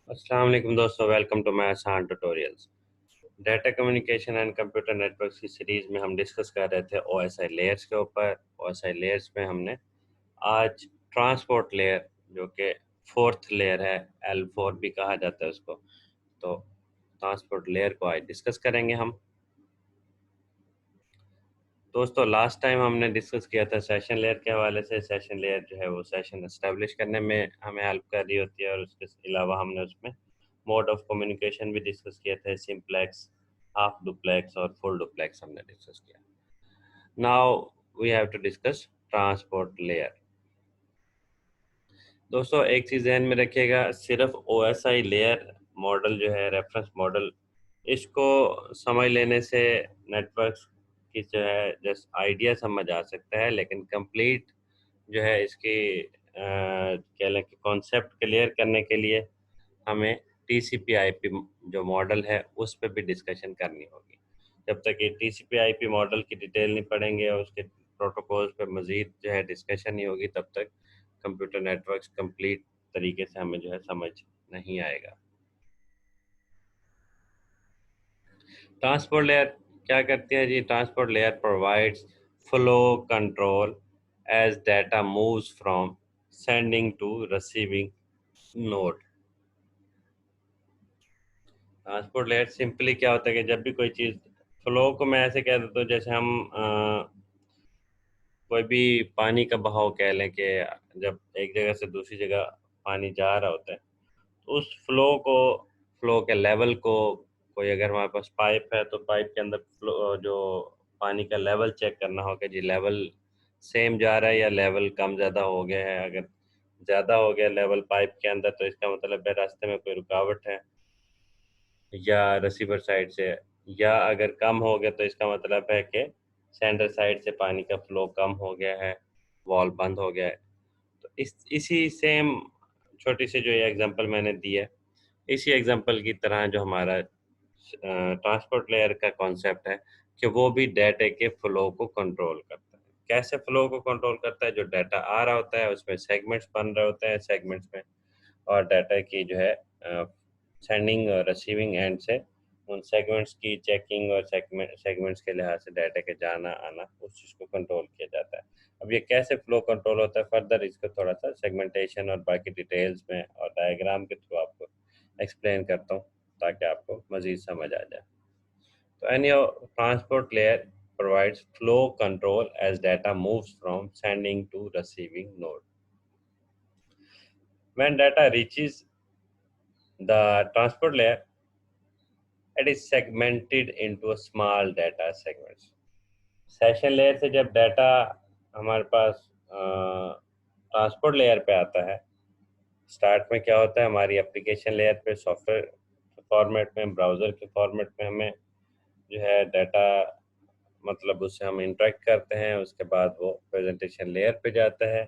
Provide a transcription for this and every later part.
अस्सलाम वालेकुम दोस्तों, वेलकम टू माय आसान tutorials. Data communication and computer network की सीरीज में हम डिस्कस कर रहे थे ओएसआई लेयर्स के ऊपर। ओएसआई लेयर्स में हमने आज ट्रांसपोर्ट लेयर, जो कि फोर्थ लेयर है, L4 भी कहा जाता है उसको, तो ट्रांसपोर्ट लेयर को आज डिस्कस करेंगे हम। दोस्तों, लास्ट टाइम हमने डिस्कस किया था सेशन लेयर के हवाले से। सेशन लेयर जो है वो सेशन एस्टेब्लिश करने में हमें हेल्प कर रही होती है, और उसके अलावा हमने उसमें मोड ऑफ कम्युनिकेशन भी डिस्कस किया था। सिंपलेक्स, हाफ डुप्लेक्स और फुल डुप्लेक्स हमने डिस्कस किया। Now we have to discuss transport layer. दोस्तों, एक चीज़ ध्यान में रखिएगा, सिर्फ ओएसआई लेयर मॉडल जो है, रेफरेंस मॉडल, इसको समझ लेने से नेटवर्क्स की जो है जस्ट आइडिया समझ आ सकता है, लेकिन कंप्लीट जो है इसकी कह लें कि कॉन्सेप्ट क्लियर करने के लिए हमें टीसीपी आईपी जो मॉडल है उस पर भी डिस्कशन करनी होगी। जब तक ये टीसीपी आईपी मॉडल की डिटेल नहीं पढ़ेंगे और उसके प्रोटोकॉल्स पे मज़ीद जो है डिस्कशन नहीं होगी, तब तक कंप्यूटर नेटवर्क्स कंप्लीट तरीके से हमें जो है समझ नहीं आएगा। ट्रांसपोर्ट लेयर क्या करती है जी? Transport layer provides flow control as data moves from sending to receiving node. Transport layer simply क्या होता है कि जब भी कोई चीज़, फ्लो को मैं ऐसे कह देता हूँ जैसे हम कोई भी पानी का बहाव कह लें कि जब एक जगह से दूसरी जगह पानी जा रहा होता है, तो उस फ्लो के लेवल को, कोई अगर हमारे पास पाइप है तो पाइप के अंदर फ्लो जो पानी का लेवल चेक करना होगा जी, लेवल सेम जा रहा है या लेवल कम ज़्यादा हो गया है। अगर ज़्यादा हो गया लेवल पाइप के अंदर, तो इसका मतलब है रास्ते में कोई रुकावट है या रिसीवर साइड से, या अगर कम हो गया तो इसका मतलब है कि सेंडर साइड से पानी का फ्लो कम हो गया है, वॉल बंद हो गया है। तो इसी सेम छोटी सी जो ये एग्जांपल मैंने दी है, इसी एग्जांपल की तरह जो हमारा ट्रांसपोर्ट लेयर का कॉन्सेप्ट है कि वो भी डाटा के फ्लो को कंट्रोल करता है। कैसे फ्लो को कंट्रोल करता है? जो डाटा आ रहा होता है उसमें सेगमेंट्स बन रहे होते हैं, सेगमेंट्स में, और डाटा की जो है सेंडिंग और रिसीविंग एंड से उन सेगमेंट्स की चेकिंग और सेगमेंट्स के लिहाज से डाटा के जाना आना, उस चीज़ को कंट्रोल किया जाता है। अब ये कैसे फ्लो कंट्रोल होता है, फर्दर इसको थोड़ा सा सेगमेंटेशन और बाकी डिटेल्स में और डायग्राम के थ्रू आपको एक्सप्लेन करता हूँ, ताकि आपको मज़ीद समझ आ जाए। तो any transport layer provides flow control as data moves from sending to receiving node. When data reaches the transport layer, it is segmented into small data segments. Session layer से जब डाटा हमारे पास ट्रांसपोर्ट लेयर पे आता है, start में क्या होता है, हमारी एप्लीकेशन लेयर पे सॉफ्टवेयर फॉर्मेट में, ब्राउज़र के फॉर्मेट में हमें जो है डाटा, मतलब उससे हम इंटरेक्ट करते हैं। उसके बाद वो प्रेजेंटेशन लेयर पे जाता है,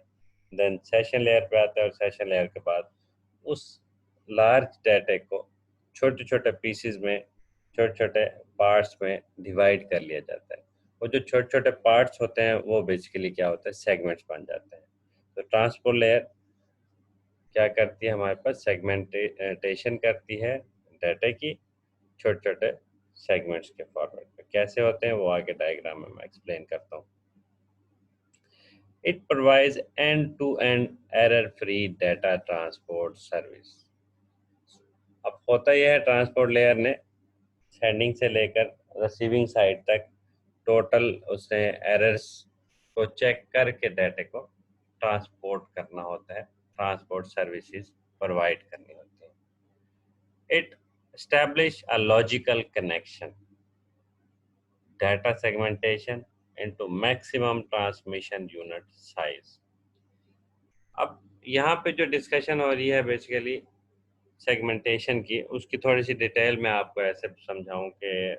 देन सेशन लेयर पे आता है, और सेशन लेयर के बाद उस लार्ज डाटा को छोटे छोटे पीसीज में, छोटे छोटे पार्ट्स में डिवाइड कर लिया जाता है। वो जो छोटे छोटे पार्ट्स होते हैं वो बेसिकली क्या होता है, सेगमेंट्स बन जाते हैं। तो ट्रांसपोर्ट लेयर क्या करती है, हमारे पास सेगमेंटेशन करती है डाटा की छोटे छोटे सेगमेंट्स के फॉर्मेट में। कैसे होते हैं वो आगे डायग्राम में मैं एक्सप्लेन करता हूँ। It provides end to end error free data transport service. अब होता यह है, ट्रांसपोर्ट लेयर ने सेंडिंग से लेकर रिसीविंग साइड तक टोटल उसने एरर्स को चेक करके डाटा को ट्रांसपोर्ट करना होता है, ट्रांसपोर्ट सर्विसेज प्रोवाइड करनी होती है। It establish a logical connection, data segmentation into maximum transmission unit size. अब यहाँ पे जो डिस्कशन हो रही है बेसिकली सेगमेंटेशन की, उसकी थोड़ी सी डिटेल में आपको ऐसे समझाऊं कि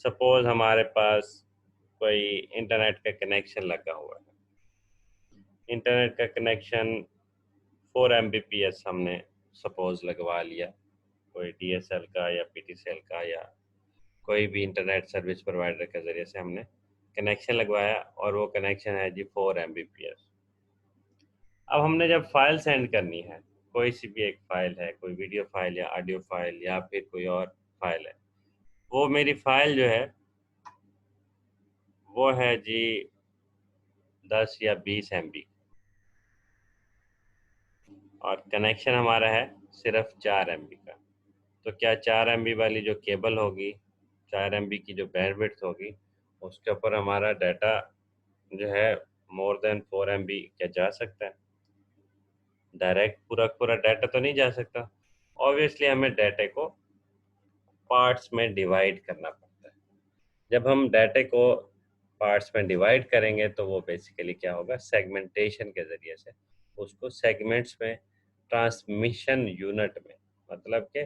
सपोज हमारे पास कोई इंटरनेट का कनेक्शन लगा हुआ है। इंटरनेट का कनेक्शन 4 Mbps हमने सपोज लगवा लिया, कोई DSL का या PTCL का या कोई भी इंटरनेट सर्विस प्रोवाइडर के ज़रिए से हमने कनेक्शन लगवाया, और वो कनेक्शन है जी 4 Mbps। अब हमने जब फाइल सेंड करनी है, कोई सी भी एक फ़ाइल है, कोई वीडियो फ़ाइल या ऑडियो फ़ाइल या फिर कोई और फ़ाइल है, वो मेरी फ़ाइल जो है, वो है जी 10 या 20 एमबी और कनेक्शन हमारा है सिर्फ 4 एमबी का। तो क्या 4 एमबी वाली जो केबल होगी, 4 एमबी की जो बैंडविड्थ होगी, उसके ऊपर हमारा डाटा जो है मोर देन 4 एमबी क्या जा सकता है? डायरेक्ट पूरा पूरा डाटा तो नहीं जा सकता। ऑब्वियसली हमें डाटे को पार्ट्स में डिवाइड करना पड़ता है। जब हम डाटे को पार्ट्स में डिवाइड करेंगे तो वो बेसिकली क्या होगा, सेगमेंटेशन के ज़रिए से उसको सेगमेंट्स में, ट्रांसमिशन यूनिट में, मतलब कि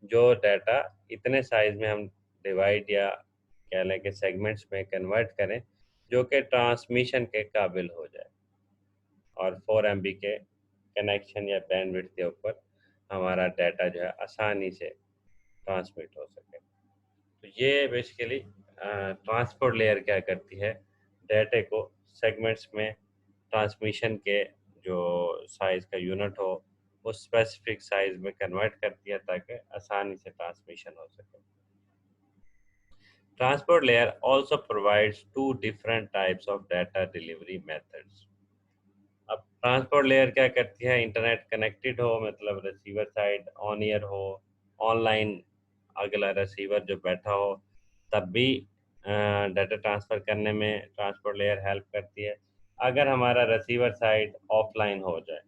जो डाटा इतने साइज में हम डिवाइड या कह लें कि सेगमेंट्स में कन्वर्ट करें जो कि ट्रांसमिशन के काबिल हो जाए और 4 एमबी के कनेक्शन या बैंडविड्थ के ऊपर हमारा डाटा जो है आसानी से ट्रांसमिट हो सके। तो ये बेसिकली ट्रांसपोर्ट लेयर क्या करती है, डाटे को सेगमेंट्स में ट्रांसमिशन के जो साइज़ का यूनिट हो उस स्पेसिफिक साइज़ में कन्वर्ट करती है ताकि आसानी से ट्रांसमिशन हो सके। Transport layer also provides two different types of data delivery methods. अब ट्रांसपोर्ट लेयर क्या करती है, इंटरनेट कनेक्टेड हो मतलब रिसीवर साइड ऑन ईयर हो, ऑनलाइन अगला रिसीवर जो बैठा हो तब भी डाटा ट्रांसफ़र करने में ट्रांसपोर्ट लेयर हेल्प करती है। अगर हमारा रिसीवर साइड ऑफलाइन हो जाए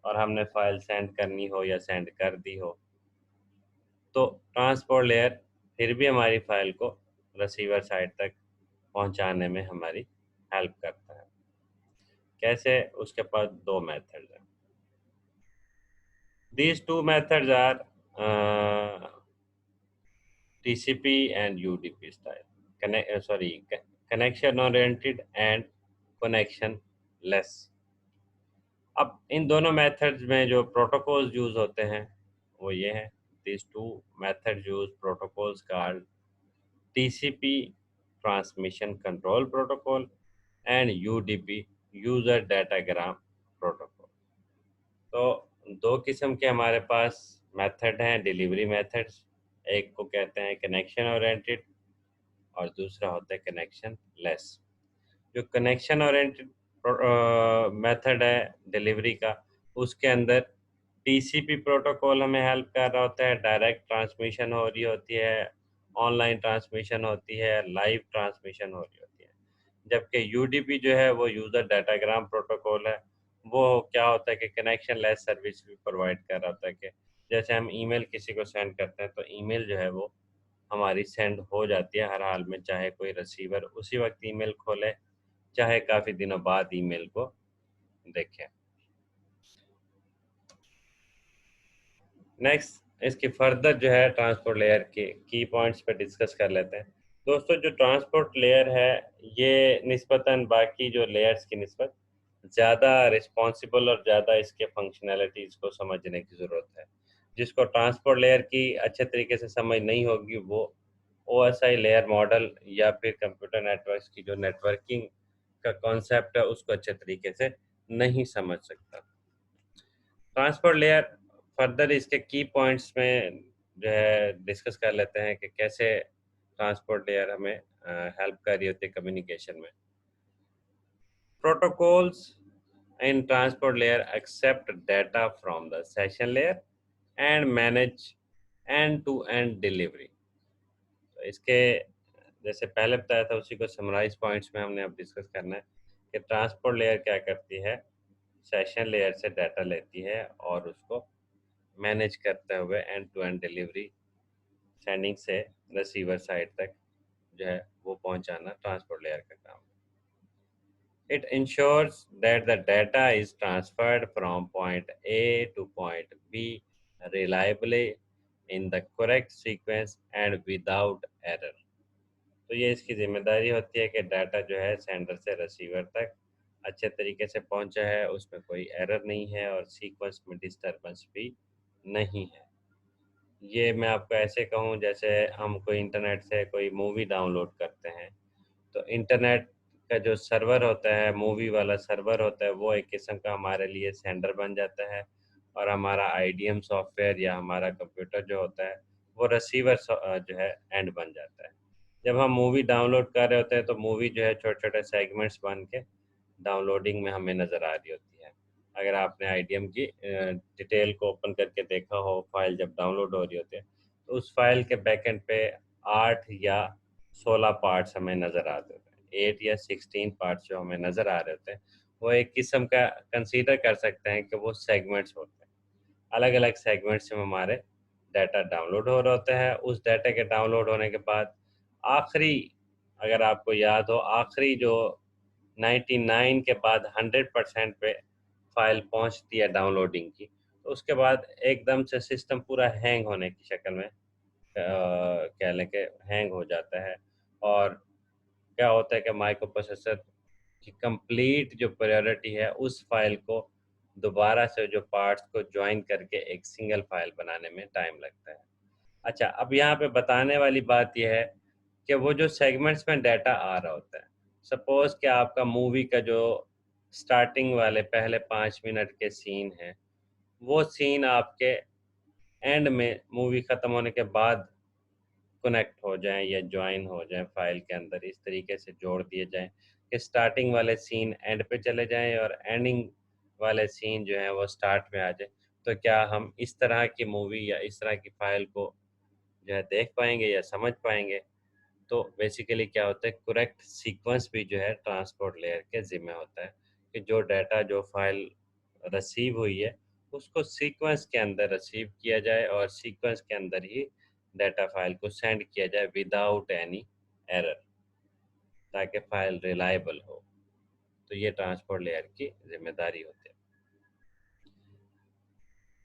और हमने फ़ाइल सेंड करनी हो या सेंड कर दी हो, तो ट्रांसपोर्ट लेयर फिर भी हमारी फ़ाइल को रिसीवर साइड तक पहुंचाने में हमारी हेल्प करता है। कैसे? उसके पास 2 मेथड्स हैं। These two methods are TCP and UDP style. Connection oriented and connection less. अब इन दोनों मेथड्स में जो प्रोटोकॉल्स यूज़ होते हैं वो ये हैं। These two methods use protocols called TCP Transmission Control Protocol and UDP User Datagram Protocol. तो 2 किस्म के हमारे पास मेथड हैं डिलीवरी मेथड्स। एक को कहते हैं कनेक्शन ओरिएंटेड और दूसरा होता है कनेक्शन लेस। जो कनेक्शन ओरिएंटेड मेथड है डिलीवरी का, उसके अंदर टीसीपी प्रोटोकॉल हमें हेल्प कर रहा होता है, डायरेक्ट ट्रांसमिशन हो रही होती है, ऑनलाइन ट्रांसमिशन होती है, लाइव ट्रांसमिशन हो रही होती है। जबकि यूडीपी जो है वो यूज़र डाटाग्राम प्रोटोकॉल है, वो क्या होता है कि कनेक्शन लेस सर्विस भी प्रोवाइड कर रहा होता है कि जैसे हम ईमेल किसी को सेंड करते हैं तो ईमेल जो है वो हमारी सेंड हो जाती है हर हाल में, चाहे कोई रिसीवर उसी वक्त ईमेल खोले, चाहे काफ़ी दिनों बाद ईमेल को देखें। नेक्स्ट इसकी फर्दर जो है ट्रांसपोर्ट लेयर के की पॉइंट्स पे डिस्कस कर लेते हैं। दोस्तों जो ट्रांसपोर्ट लेयर है ये निस्बतन बाकी जो लेयर्स की निस्बत ज़्यादा रिस्पॉन्सिबल और ज़्यादा इसके फंक्शनैलिटीज़ को समझने की ज़रूरत है। जिसको ट्रांसपोर्ट लेयर की अच्छे तरीके से समझ नहीं होगी वो ओएसआई लेयर मॉडल या फिर कंप्यूटर नेटवर्क्स की जो नेटवर्किंग का कॉन्सेप्ट है उसको अच्छे तरीके से नहीं समझ सकता। ट्रांसपोर्ट लेयर फर्दर इसके की पॉइंट्स में जो है डिस्कस कर लेते हैं कि कैसे ट्रांसपोर्ट लेयर हमें हेल्प कर रही होती है कम्युनिकेशन में। Protocols in transport layer accept data from the session layer and manage end to end delivery. तो इसके जैसे पहले बताया था उसी को समराइज पॉइंट्स में हमने अब डिस्कस करना है कि ट्रांसपोर्ट लेयर क्या करती है, सेशन लेयर से डाटा लेती है और उसको मैनेज करते हुए end to end delivery sending से रिसीवर साइड तक जो है वो पहुंचाना ट्रांसपोर्ट लेयर का काम है। It ensures that the data is transferred from point A to point B reliably in the correct sequence and without error. तो ये इसकी जिम्मेदारी होती है कि डाटा जो है सेंडर से रिसीवर तक अच्छे तरीके से पहुंचा है, उसमें कोई एरर नहीं है और सीक्वेंस में डिस्टर्बेंस भी नहीं है। ये मैं आपको ऐसे कहूँ जैसे हम कोई इंटरनेट से कोई मूवी डाउनलोड करते हैं, तो इंटरनेट का जो सर्वर होता है, मूवी वाला सर्वर होता है, वो एक किस्म का हमारे लिए सेंडर बन जाता है और हमारा आईडीएम सॉफ्टवेयर या हमारा कंप्यूटर जो होता है वो रिसीवर जो है एंड बन जाता है। जब हम मूवी डाउनलोड कर रहे होते हैं तो मूवी जो है छोटे-छोटे सेगमेंट्स बन के डाउनलोडिंग में हमें नज़र आ रही होती है। अगर आपने आईडीएम की डिटेल को ओपन करके देखा हो, फाइल जब डाउनलोड हो रही होती है, तो उस फाइल के बैकएंड पे 8 या 16 पार्ट्स हमें नज़र आते होते हैं। 8 या 16 पार्ट्स जो हमें नज़र आ रहे होते हैं, वो एक किस्म का कंसीडर कर सकते हैं कि वो सेगमेंट्स होते हैं। अलग-अलग सेगमेंट्स में हमारे डाटा डाउनलोड हो रहे होते हैं। उस डाटा के डाउनलोड होने के बाद आखिरी, अगर आपको याद हो, आखिरी जो 99 के बाद 100% पे फाइल पहुंचती है डाउनलोडिंग की, तो उसके बाद एकदम से सिस्टम पूरा हैंग होने की शक्ल में कह लें कि हैंग हो जाता है। और क्या होता है कि माइक्रो प्रोसेसर की कंप्लीट जो प्रायोरिटी है उस फाइल को दोबारा से जो पार्ट्स को ज्वाइन करके एक सिंगल फाइल बनाने में टाइम लगता है। अच्छा, अब यहाँ पे बताने वाली बात यह है कि वो जो सेगमेंट्स में डाटा आ रहा होता है, सपोज़ कि आपका मूवी का जो स्टार्टिंग वाले पहले 5 मिनट के सीन हैं, वो सीन आपके एंड में मूवी ख़त्म होने के बाद कनेक्ट हो जाएँ या जॉइन हो जाएँ फ़ाइल के अंदर, इस तरीके से जोड़ दिए जाएँ कि स्टार्टिंग वाले सीन एंड पे चले जाएँ और एंडिंग वाले सीन जो हैं वो स्टार्ट में आ जाएँ। तो क्या हम इस तरह की मूवी या इस तरह की फ़ाइल को जो है देख पाएँगे या समझ पाएँगे? तो बेसिकली क्या होता है, करेक्ट सीक्वेंस भी जो है ट्रांसपोर्ट लेयर के ज़िम्मे होता है कि जो डाटा जो फ़ाइल रिसीव हुई है, उसको सीक्वेंस के अंदर रिसीव किया जाए और सीक्वेंस के अंदर ही डाटा फ़ाइल को सेंड किया जाए विदाउट एनी एरर, ताकि फ़ाइल रिलायबल हो। तो ये ट्रांसपोर्ट लेयर की ज़िम्मेदारी होती है।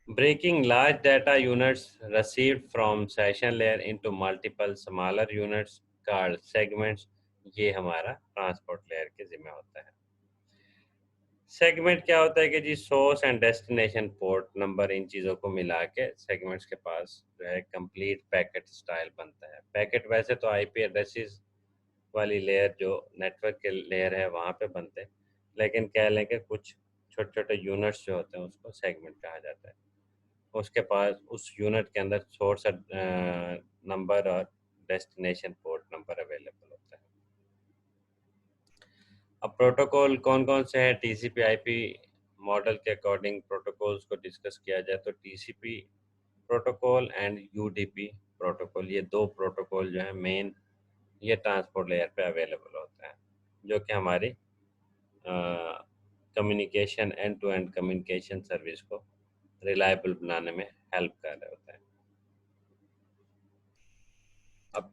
Breaking large data units received from session layer into multiple smaller units called segments, ये हमारा ट्रांसपोर्ट लेयर के जिम्मे होता है। सेगमेंट क्या होता है कि जी source and destination port number, इन चीज़ों को मिला के सेगमेंट्स के पास जो है कंप्लीट पैकेट स्टाइल बनता है। पैकेट वैसे तो आईपी एड्रेसेस वाली लेयर जो नेटवर्क के लेयर है वहाँ पे बनते हैं, लेकिन कह लें कि कुछ छोटे-छोटे यूनिट्स जो होते हैं उसको सेगमेंट कहा जाता है। उसके पास उस यूनिट के अंदर सोर्स नंबर और डेस्टिनेशन पोर्ट नंबर अवेलेबल होता है। अब प्रोटोकॉल कौन-कौन से हैं टीसीपी आईपी मॉडल के अकॉर्डिंग प्रोटोकॉल्स को डिस्कस किया जाए तो TCP protocol and UDP protocol, ये दो प्रोटोकॉल जो है मेन, ये ट्रांसपोर्ट लेयर पे अवेलेबल होते हैं, जो कि हमारी communication end to end communication service को रिलायबल बनाने में हेल्प कर रहे होते हैं। अब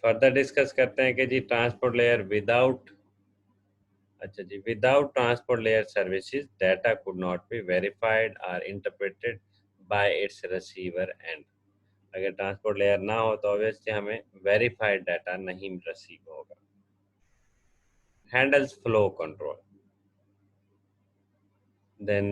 फर्दर डिस्कस करते हैं कि जी ट्रांसपोर्ट लेयर विदाउट, अच्छा जी, without transport layer services data could not be verified और interpreted by its receiver end. अगर ट्रांसपोर्ट लेयर ना हो तो ऑब्वियसली हमें वेरीफाइड डाटा नहीं रिसीव होगा। Handles flow control, then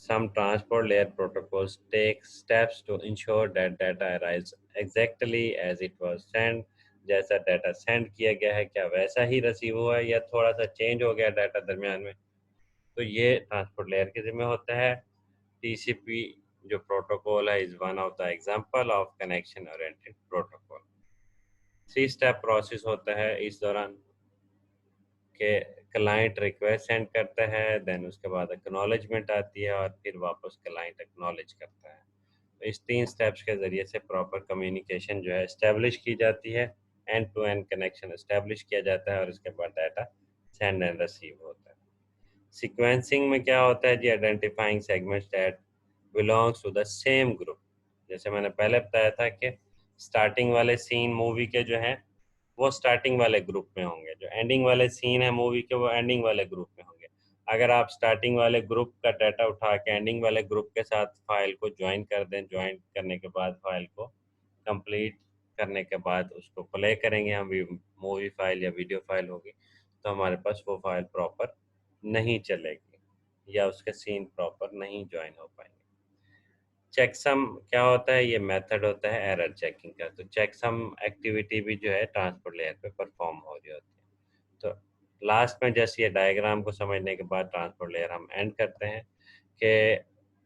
some transport layer protocols take steps to ensure that data arrives exactly as it was sent। जैसा data send किया गया है क्या वैसा ही रिसीव हुआ है या थोड़ा सा चेंज हो गया डाटा दरमियान में, तो ये ट्रांसपोर्ट लेयर के जिम्मे होता है। टीसीपी जो प्रोटोकॉल है is one of the example of connection oriented protocol. 3 step process होता है इस दौरान कि क्लाइंट रिक्वेस्ट सेंड करता है, देन उसके बाद एक्नॉलेजमेंट आती है और फिर वापस क्लाइंट एक्नॉलेज करता है। तो इस 3 स्टेप्स के ज़रिए से प्रॉपर कम्युनिकेशन जो है एस्टेब्लिश की जाती है, end to end connection establish किया जाता है और उसके बाद डाटा सेंड एंड रिसीव होता है। सीक्वेंसिंग में क्या होता है जी, identifying segments that belongs to the same group. जैसे मैंने पहले बताया था कि स्टार्टिंग वाले सीन मूवी के जो हैं वो स्टार्टिंग वाले ग्रुप में होंगे, जो एंडिंग वाले सीन है मूवी के वो एंडिंग वाले ग्रुप में होंगे। अगर आप स्टार्टिंग वाले ग्रुप का डाटा उठा के एंडिंग वाले ग्रुप के साथ फाइल को ज्वाइन कर दें, ज्वाइन करने के बाद फाइल को कंप्लीट करने के बाद उसको प्ले करेंगे हम, मूवी फाइल या वीडियो फाइल होगी, तो हमारे पास वो फाइल प्रॉपर नहीं चलेगी या उसके सीन प्रॉपर नहीं ज्वाइन हो पाएंगे। चेकसम क्या होता है, ये मेथड होता है एरर चेकिंग का। तो चेकसम एक्टिविटी भी जो है ट्रांसपोर्ट लेयर पे परफॉर्म हो रही होती है। तो लास्ट में जैसे ये डायग्राम को समझने के बाद ट्रांसपोर्ट लेयर हम एंड करते हैं कि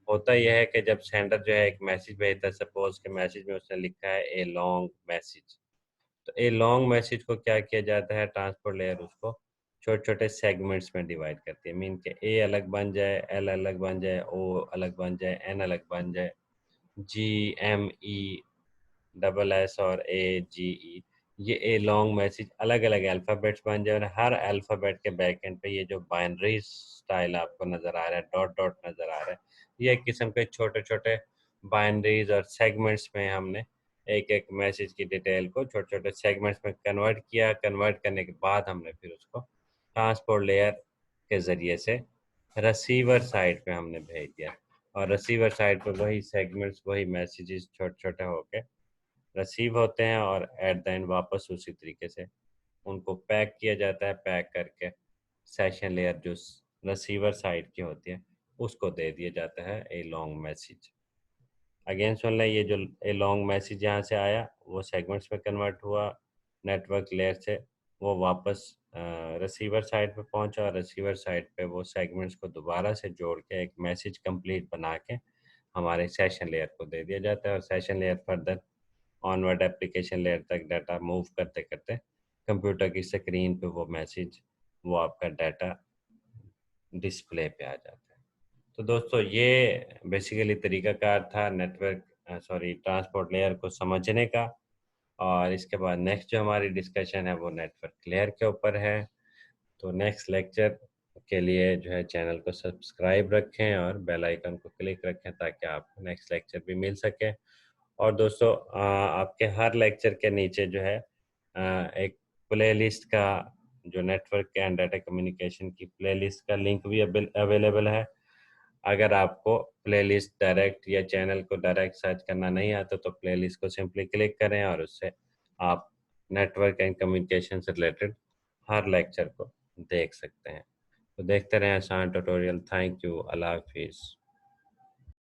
होता यह है कि जब सेंडर जो है एक मैसेज भेजता है, सपोज के मैसेज में उसने लिखा है ए लॉन्ग मैसेज, तो ए लॉन्ग मैसेज को क्या किया जाता है, ट्रांसपोर्ट लेयर उसको छोटे-छोटे सेगमेंट्स में डिवाइड करती है। मीन के ए अलग बन जाए, एल अलग बन जाए, ओ अलग बन जाए, एन अलग बन जाए, जी, एम, ई, डबल एस और ए, जी, ई, ये ए लॉन्ग मैसेज अलग-अलग अल्फ़ाबेट्स बन जाए और हर अल्फ़ाबेट के बैक एंड पे ये जो बाइनरी स्टाइल आपको नज़र आ रहा है, डॉट डॉट नज़र आ रहा है, ये एक किस्म के छोटे-छोटे बाइनरीज़ और सेगमेंट्स में हमने एक-एक मैसेज की डिटेल को छोटे-छोटे सेगमेंट्स में कन्वर्ट किया। कन्वर्ट करने के बाद हमने फिर उसको ट्रांसपोर्ट लेयर के ज़रिए से रिसीवर साइड पे हमने भेज दिया और रिसीवर साइड पे वही सेगमेंट्स, वही मैसेजेस छोटे-छोटे होके रिसीव होते हैं और एट द एंड वापस उसी तरीके से उनको पैक किया जाता है। पैक करके सेशन लेयर जो रिसीवर साइड की होती है, उसको दे दिया जाता है ए लॉन्ग मैसेज। अगेन सुन लें, ये जो ए लॉन्ग मैसेज यहाँ से आया, वो सेगमेंट्स में कन्वर्ट हुआ नेटवर्क लेयर से, वो वापस रिसीवर साइड पे पहुँचा और रिसीवर साइड पे वो सेगमेंट्स को दोबारा से जोड़ के एक मैसेज कंप्लीट बना के हमारे सेशन लेयर को दे दिया जाता है और session layer further onward application layer तक डाटा मूव करते-करते कंप्यूटर की स्क्रीन पे वो मैसेज, वो आपका डाटा डिस्प्ले पे आ जाता है। तो दोस्तों ये बेसिकली तरीकाकार था नेटवर्क ट्रांसपोर्ट लेयर को समझने का और इसके बाद नेक्स्ट जो हमारी डिस्कशन है वो नेटवर्क लेयर के ऊपर है। तो नेक्स्ट लेक्चर के लिए जो है चैनल को सब्सक्राइब रखें और बेल आइकन को क्लिक रखें ताकि आपको नेक्स्ट लेक्चर भी मिल सके। और दोस्तों आपके हर लेक्चर के नीचे जो है एक प्लेलिस्ट का जो नेटवर्क एंड डाटा कम्युनिकेशन की प्लेलिस्ट का लिंक भी अवेलेबल है। अगर आपको प्लेलिस्ट डायरेक्ट या चैनल को डायरेक्ट सर्च करना नहीं आता तो प्लेलिस्ट को सिंपली क्लिक करें और उससे आप नेटवर्क एंड कम्युनिकेशन से रिलेटेड हर लेक्चर को देख सकते हैं। तो देखते रहें आसान ट्यूटोरियल। Thank you. अल्लाह हाफिज़।